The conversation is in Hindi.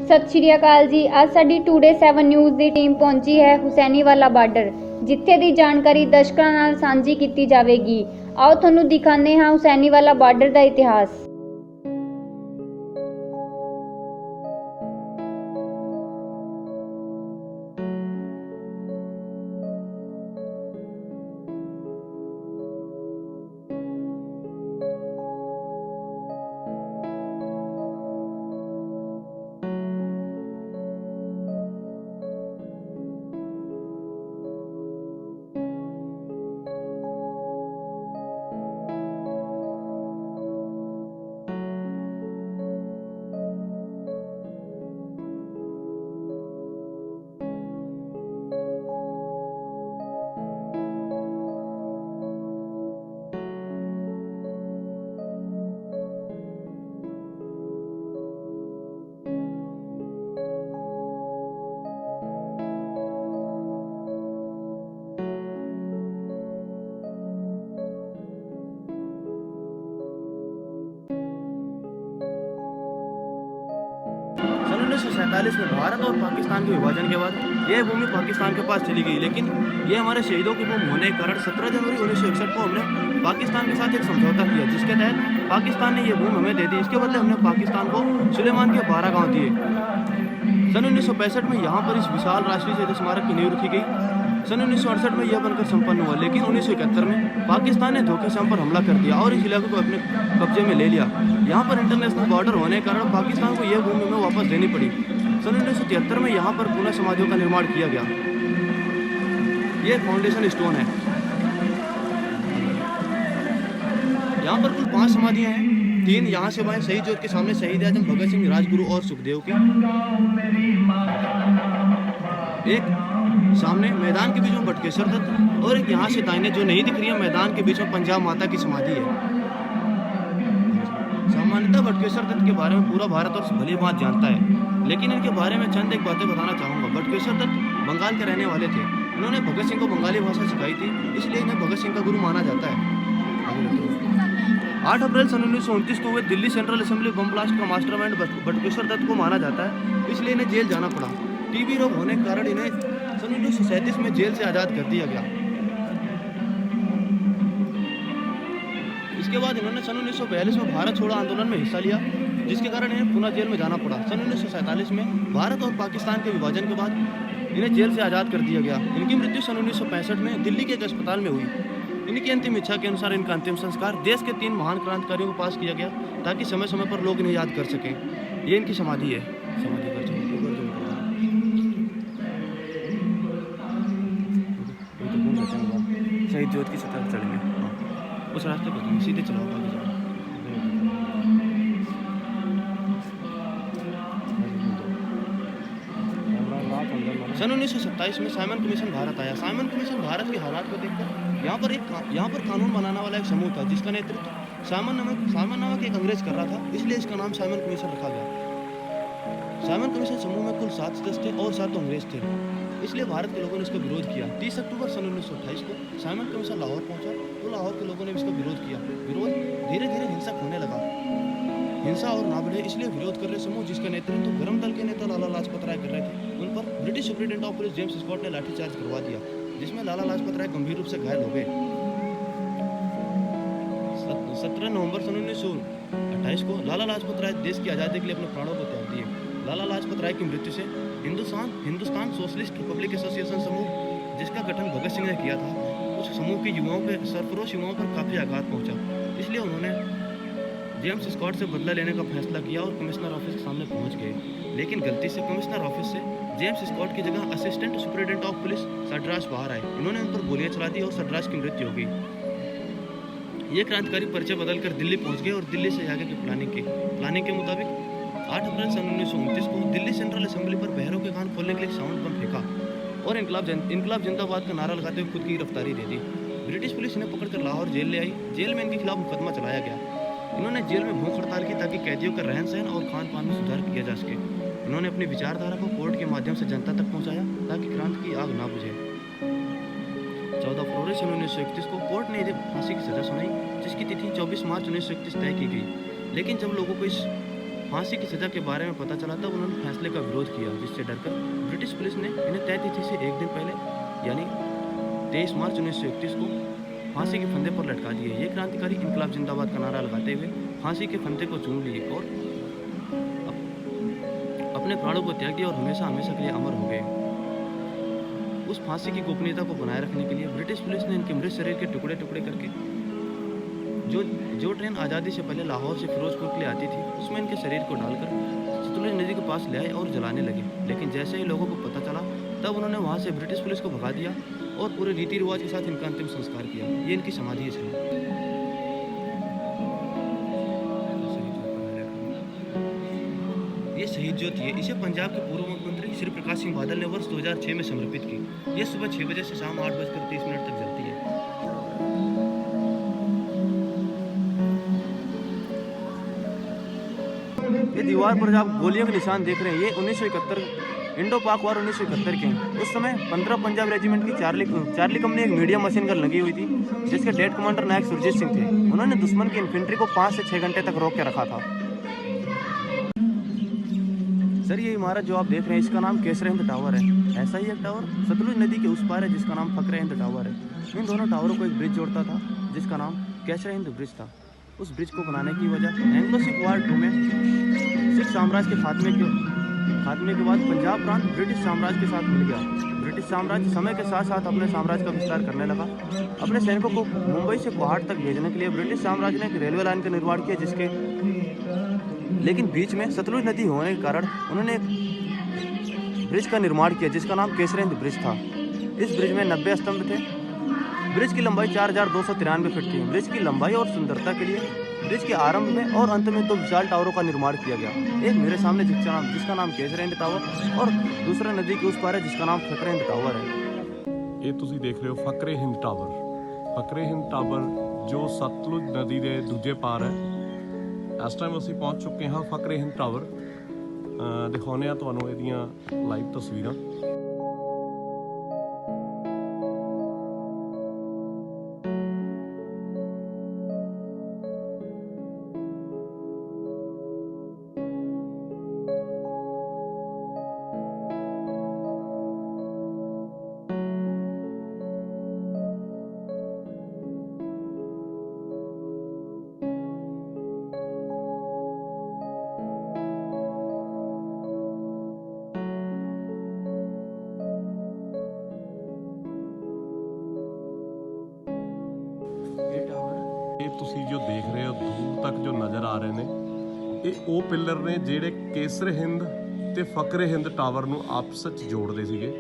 ਸਤਿ ਸ਼੍ਰੀ ਅਕਾਲ ਜੀ। ਅੱਜ ਸਾਡੀ ਟੂਡੇ 7 ਨਿਊਜ਼ ਦੀ ਟੀਮ ਪਹੁੰਚੀ ਹੈ ਹੁਸੈਨੀਵਾਲਾ ਬਾਰਡਰ, ਜਿੱਥੇ ਦੀ ਜਾਣਕਾਰੀ ਦਰਸ਼ਕਾਂ ਨਾਲ ਸਾਂਝੀ ਕੀਤੀ ਜਾਵੇਗੀ। ਆਓ ਤੁਹਾਨੂੰ ਦਿਖਾਉਂਦੇ ਹਾਂ ਹੁਸੈਨੀਵਾਲਾ ਬਾਰਡਰ ਦਾ ਇਤਿਹਾਸ। सन 1947 में भारत और पाकिस्तान के विभाजन के बाद यह भूमि पाकिस्तान के पास चली गई, लेकिन ये हमारे शहीदों की भूमि होने के कारण 17 जनवरी 1961 को हमने पाकिस्तान के साथ एक समझौता किया, जिसके तहत पाकिस्तान ने ये भूमि हमें दे दी। इसके बदले हमने पाकिस्तान को सुलेमान के 12 गाँव दिए। सन 1965 में यहाँ पर इस विशाल राष्ट्रीय शहीद स्मारक की नींव रखी गई। सन 1968 में यह बनकर संपन्न हुआ, लेकिन 1971 में पाकिस्तान ने धोखे से हम पर हमला कर दिया और इस इलाके को अपने कब्जे में ले लिया। यहाँ पर इंटरनेशनल बॉर्डर होने के कारण पाकिस्तान को यह भूमि में वापस देनी पड़ी। सन 1973 में यहाँ पर पुनः समाधियों का निर्माण किया गया। ये फाउंडेशन स्टोन है। यहाँ पर कुल 5 समाधियाँ हैं। 3 यहाँ से बाएं शहीद ज्योत के सामने शहीद आजम भगत सिंह, राजगुरु और सुखदेव की। एक सामने मैदान के बीच में बटकेश्वर दत्त, और एक यहाँ से दाहिने जो नहीं दिख रही है मैदान के बीच में पंजाब माता की समाधि है। सामान्यतः बटकेश्वर दत्त के बारे में पूरा भारत और भली बात जानता है, लेकिन इनके बारे में चंद एक बातें बताना चाहूँगा। बटकेश्वर दत्त बंगाल के रहने वाले थे। उन्होंने भगत सिंह को बंगाली भाषा सिखाई थी, इसलिए इन्हें भगत सिंह का गुरु माना जाता है। 8 अप्रैल सन 1929 को हुए Delhi central assembly bomb blast का मास्टरमाइंड बटकेश्वर दत्त को माना जाता है, इसलिए इन्हें जेल जाना पड़ा। टीबी रोग होने के कारण इन्हें सन 1937 में जेल से आज़ाद कर दिया गया। इसके बाद इन्होंने सन 1942 में भारत छोड़ो आंदोलन में हिस्सा लिया, जिसके कारण इन्हें पुनः जेल में जाना पड़ा। सन 1947 में भारत और पाकिस्तान के विभाजन के बाद इन्हें जेल से आज़ाद कर दिया गया। इनकी मृत्यु सन 1965 में दिल्ली के एक अस्पताल में हुई। इनकी अंतिम इच्छा के अनुसार इनका अंतिम संस्कार देश के 3 महान क्रांतिकारियों को पास किया गया, ताकि समय समय पर लोग इन्हें याद कर सकें। ये इनकी समाधि है। समाधि कर शहीद ज्योत की सतह चढ़ेंगे, उस रास्ते पर सीधे चलाओ आगे जाओ। सन 1927 में साइमन कमीशन भारत आया। साइमन कमीशन भारत के हालात को देखकर यहाँ पर कानून बनाने वाला एक समूह था, जिसका नेतृत्व साइमन नामक एक अंग्रेज कर रहा था, इसलिए इसका नाम साइमन कमीशन रखा गया। साइमन कमीशन समूह में कुल 7 सदस्य थे और 7 अंग्रेज थे, इसलिए भारत के लोगों ने इसका विरोध किया। 30 अक्टूबर सन 1928 को साइमन कमीशन लाहौर पहुंचा, तो लाहौर के लोगों ने इसका विरोध किया। विरोध धीरे धीरे हिंसक होने लगा। हिंसा और ना बढ़े, इसलिए विरोध कर रहे समूह, जिसका नेतृत्व गरम दल के नेता लाला लाजपत राय कर रहे थे, उन पर British superintendent of police James Scott ने लाठीचार्ज करवा दिया, जिसमें लाला लाजपत राय गंभीर रूप से घायल हो गए। 17 नवंबर सन 1928 को लाला लाजपत राय देश की आज़ादी के लिए अपने प्राणों को त्याग दिए। लाला लाजपत राय की मृत्यु से हिंदुस्तान सोशलिस्ट रिपब्लिक एसोसिएशन समूह, जिसका गठन भगत सिंह ने किया था, उस समूह के युवाओं के सरफरोश युवाओं पर काफ़ी आघात पहुंचा। इसलिए उन्होंने जेम्स स्कॉट से बदला लेने का फैसला किया और कमिश्नर ऑफिस के सामने पहुंच गए, लेकिन गलती से कमिश्नर ऑफिस से जेम्स स्कॉट की जगह असिस्टेंट सुपरिटेंडेंट ऑफ पुलिस सड्रास बाहर आए। इन्होंने उन पर गोलियां चला दी और सड्रास की मृत्यु हो गई। ये क्रांतिकारी परिचय बदलकर दिल्ली पहुंच गए और दिल्ली से आगे की प्लानिंग के मुताबिक 8 अप्रैल सन 1929 को दिल्ली सेंट्रल असेंबली पर बहरों के कान खोलने के लिए साउंड बम फेंका और इनकलाब जिंदाबाद का नारा लगाते हुए खुद की गिरफ्तारी दे दी। ब्रिटिश पुलिस इन्हें पकड़कर लाहौर जेल ले आई। जेल में इनके खिलाफ मुकदमा चलाया गया। इन्होंने जेल में भूख हड़ताल की, ताकि कैदियों का रहन सहन और खान पान में सुधार किया जा सके। इन्होंने अपनी विचारधारा को कोर्ट के माध्यम से जनता तक पहुँचाया, ताकि क्रांति की आग ना बुझे। 14 फरवरी सन 1931 को कोर्ट ने इन्हें फांसी की सजा सुनाई, जिसकी तिथि 24 मार्च 1931 तय की गई। लेकिन जब लोगों को इस फांसी की सज़ा के बारे में पता चला तब उन्होंने फैसले का विरोध किया, जिससे डरकर ब्रिटिश पुलिस ने इन्हें तय तिथि से एक दिन पहले यानी 23 मार्च 1931 को फांसी के फंदे पर लटका दिए। ये क्रांतिकारी इनकलाब जिंदाबाद का नारा लगाते हुए फांसी के फंदे को चूम लिए और अपने प्राणों को त्याग दिया और हमेशा हमेशा के लिए अमर हो गए। उस फांसी की गोपनीयता को बनाए रखने के लिए ब्रिटिश पुलिस ने इनके मृत शरीर के टुकड़े टुकड़े करके जो ट्रेन आज़ादी से पहले लाहौर से फिरोजपुर के लिए आती थी उसमें इनके शरीर को डालकर सतलुज नदी के पास ले आए और जलाने लगे। लेकिन जैसे ही लोगों को पता चला तब उन्होंने वहाँ से ब्रिटिश पुलिस को भगा दिया और पूरे रीति रिवाज के साथ इनका अंतिम संस्कार किया। ये इनकी समाधि है। ये शहीद ज्योति है, इसे पंजाब के पूर्व मुख्यमंत्री श्री प्रकाश सिंह बादल ने वर्ष 2006 में समर्पित की। ये सुबह 6 बजे से शाम 8:30 तक जलती है। ये दीवार पर आप गोलियों के निशान देख रहे हैं, ये 1971 इंडो पाक वार 1971 के हैं। उस समय 15 पंजाब रेजिमेंट की चार्ली कंपनी एक मीडियम मशीन गन लगी हुई थी, जिसके डेट कमांडर नायक सुरजीत सिंह थे। उन्होंने दुश्मन की इन्फेंट्री को 5 से 6 घंटे तक रोक के रखा था। सर, ये इमारत जो आप देख रहे हैं इसका नाम केसर हिंद टावर है। ऐसा ही एक टावर सतलुज नदी के उस पार है जिसका नाम फकरे हिंद टावर है। इन दोनों टावरों को एक ब्रिज जोड़ता था जिसका नाम केसर हिंद ब्रिज था। उस ब्रिज को बनाने की वजह एंग्लो सिख वार 2 में सिख साम्राज्य के खात्मे के बाद पंजाब प्रांत ब्रिटिश साम्राज्य के साथ मिल गया। ब्रिटिश साम्राज्य समय के साथ साथ अपने साम्राज्य का विस्तार करने लगा। अपने सैनिकों को मुंबई से पहाड़ तक भेजने के लिए ब्रिटिश साम्राज्य ने एक रेलवे लाइन का निर्माण किया, लेकिन बीच में सतलुज नदी होने के कारण उन्होंने एक ब्रिज का निर्माण किया जिसका नाम केसर हिंद ब्रिज था। इस ब्रिज में 90 स्तंभ थे। ब्रिज की लंबाई 4293 फीट थी। ब्रिज की लंबाई और सुंदरता के लिए ब्रिज के आरंभ में और अंत में 2 विशाल टावरों का निर्माण किया गया। एक मेरे सामने जिसका नाम केसर हिंद टावर और दूसरा नदी के उस पार है जिसका नाम फकरे हिंद टावर है। ਇਹ ਤੁਸੀਂ ਦੇਖ ਰਹੇ ਹੋ ਫਕਰੇ ਹਿੰਦ ਟਾਵਰ। ਫਕਰੇ ਹਿੰਦ ਟਾਵਰ ਜੋ ਸਤਲੁਜ ਨਦੀ ਦੇ ਦੂਜੇ ਪਾਰ ਹੈ। ਇਸ ਟਾਈਮ ਅਸੀਂ ਪਹੁੰਚ ਚੁੱਕੇ ਹਾਂ ਫਕਰੇ ਹਿੰਦ ਟਾਵਰ। ਦਿਖਾਉਂਦੇ ਹਾਂ ਤੁਹਾਨੂੰ ਇਹਦੀਆਂ ਲਾਈਵ ਤਸਵੀਰਾਂ। ਇਹ ਤੁਸੀਂ ਜੋ ਦੇਖ ਰਹੇ ਹੋ ਦੂਰ ਤੱਕ ਜੋ ਨਜ਼ਰ ਆ ਰਹੇ ਨੇ ਇਹ ਉਹ ਪਿੱਲਰ ਨੇ ਜਿਹੜੇ ਕੇਸਰ ਹਿੰਦ ਤੇ ਫਕਰੇ ਹਿੰਦ ਟਾਵਰ ਨੂੰ ਆਪਸ ਵਿੱਚ ਜੋੜਦੇ ਸੀਗੇ।